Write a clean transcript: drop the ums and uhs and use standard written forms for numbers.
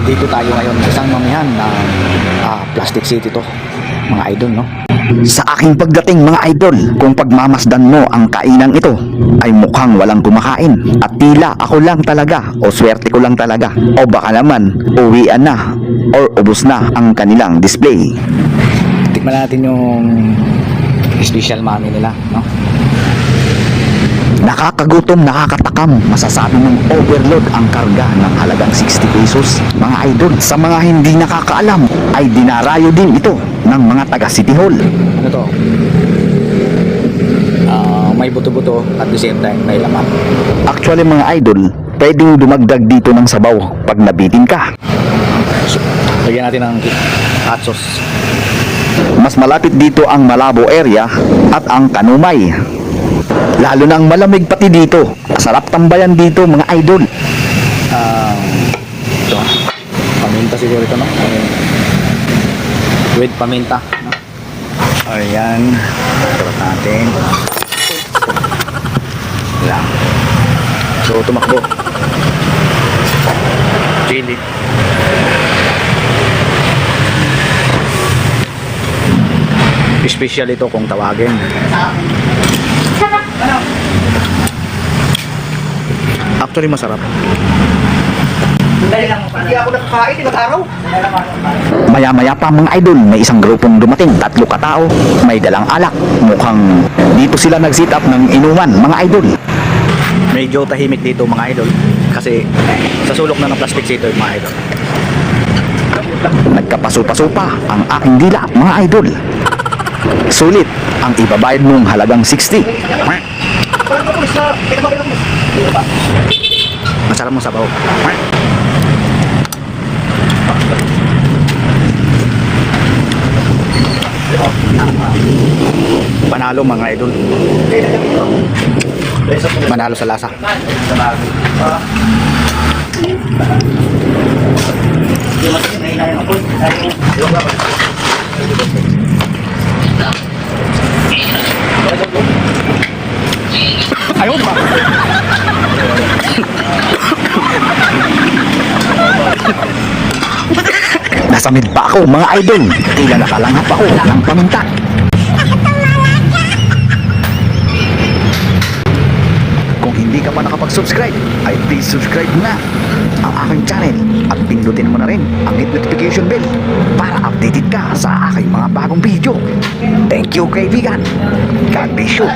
Nandito tayo ngayon sa isang mamihan ng Plastic City to, mga idol, no? Sa aking pagdating mga idol, kung pagmamasdan mo ang kainan ito, ay mukhang walang kumakain. At tila ako lang talaga, o swerte ko lang talaga, o baka naman, uwian na, or ubos na ang kanilang display. Tikman natin yung special mami nila, no? Nakakagutom, nakakatakam, masasabi mong overload ang karga ng halagang 60 pesos. Mga idol, sa mga hindi nakakaalam, ay dinarayo din ito ng mga taga City Hall. Ano to? May buto-buto at the same time may laman. Actually mga idol, pwedeng dumagdag dito ng sabaw pag nabitin ka. So, lagyan natin ng hot sauce. Mas malapit dito ang Malabo area at ang Kanumay. Lalo na ang malamig pati dito. Sarap tambayan dito mga idol. Ito, paminta siguro ito, no? With paminta, no? Ayan, sarap natin. Lang. So, tumakbo. Chili. Special ito kung tawagin. Actually, masarap. Hindi ako nakakain, ilang araw. Maya-maya pa mga idol, may isang grupong dumating, 3 katao, may dalang alak. Mukhang dito sila nag-sit up ng inuman mga idol. Medyo tahimik dito mga idol. Kasi sa sulok na ng Plastic City mga idol. Nagkapaso-paso pa ang aking dila mga idol. Sulit ang ibabayad mong halagang 60. Masarap mo sabaw. Panalo mga idol. Manalo sa lasa. Ayaw ba? Nasamid pa ako mga idol. Tila nakalanghap ako ng paminta. Kung hindi ka pa nakapag-subscribe, ay please subscribe na ang aking channel at pindutin mo na rin ang notification bell para updated ka sa aking mga bagong video. Thank you kaibigan. God bless you.